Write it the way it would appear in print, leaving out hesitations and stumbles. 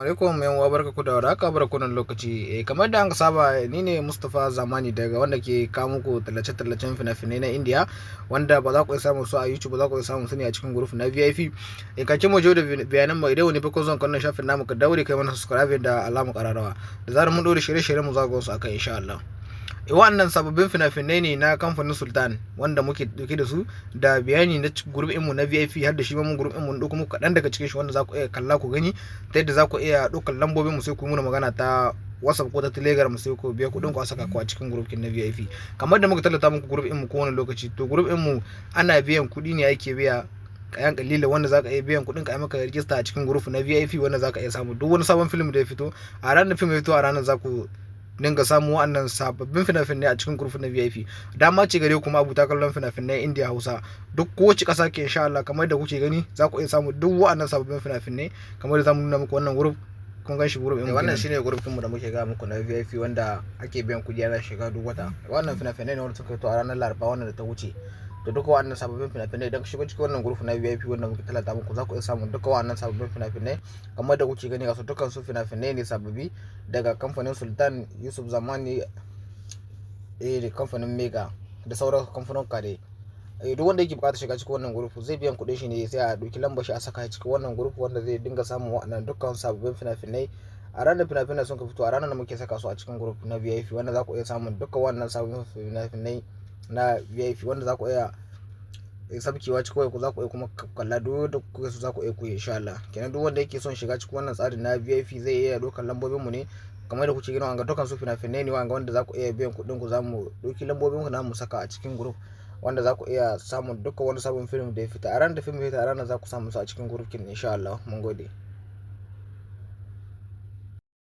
Alaikum yan uwa barkaku da warhaka barkunan lokaci kamar da an saba ni ne Mustapha Zamani daga wanda ke kawo muku tallace-tallacen fina-finai na India wanda ba za ku iya samu su a YouTube, ba za ku iya samu su ne a cikin group na VIP. Kake mu da bayanan mu idan wani bako zan kallon shafin namu ka daure kai mana subscribe da alamu kararawa da zarar mun dore shirye-shiryen mu za ku su akan insha Allah. Wannan sababbin fina-finai ne na kamfanin Sultan wanda muke dauke da su da bayani na group mu na VIP har da shi ma mun group mu dauko muku kadan daga cikin shi wanda za ku iya kalla ku gani ta yadda za ku iya ɗaukar lambobin mu sai ku muna magana ta WhatsApp ko ta Telegram sai ku biya kuɗin ku a saka ku a cikin group na VIP. Kamar da muka tallata muku group mu kowane lokaci, to group mu ana biyan kuɗi ne ake biya kayan kalila wanda za ka iya biyan kuɗin ka yi maka rijista a cikin group na VIP wanda za ka iya samu duk wani sabon film da ya fito a ranar film ya fito a ranar za ku dinga samu wa'annan sababbin fina-finai a cikin group na VIP. Dama ce gare kuma abuta kallon fina-finai India Hausa duk kowace ƙasa ke insha Allah kamar da kuke gani za ku iya samu duk wa'annan sababbin fina-finai kamar da zamu nuna muku wannan group kun gan shi group ɗin wannan shine group ɗin mu da muke ga muku na VIP wanda ake biyan kuɗi ana shiga duk wata. Wannan fina-finai ne wanda suka fito a ranar Laraba wannan da ta wuce. To duka wannan sababbin fina-finai idan ka shigo cikin wannan group na VIP wanda muke talata muku za ku iya samun duka wannan sababbin fina-finai kamar da kuke gani ga su dukkan su fina-finai ne sababbi daga kamfanin Sultan Yusuf Zamani da kamfanin Mega da sauran kamfanin kare. Duk wanda yake bukatar shiga cikin wannan group zai biyan kuɗin shi ne sai a doki lambar shi a saka cikin wannan group wanda zai dinga samun waɗannan dukkan sababbin fina-finai a ranar fina-finai sun ka fito a ranar da muke saka su a cikin group na VIP wanda za ku iya samun dukkan wannan sababbin fina-finai na VIP wanda za ku iya sabkewa cikin ku za ku iya kuma kalla duk da kuka so za ku iya ku insha Allah. Kenan duk wanda yake son shiga cikin wannan tsarin na VIP zai iya dokar lambobin mu ne kamar da kuke gani wanga dukkan su fina-finai ne wanda za ku iya biyan kuɗin ku za mu doki lambobin ku na mu saka a cikin group wanda za ku iya samun dukkan wani sabon film da ya fita a ranar da film ya fita a ranar za ku samu su a cikin group kin insha Allah. Mun gode.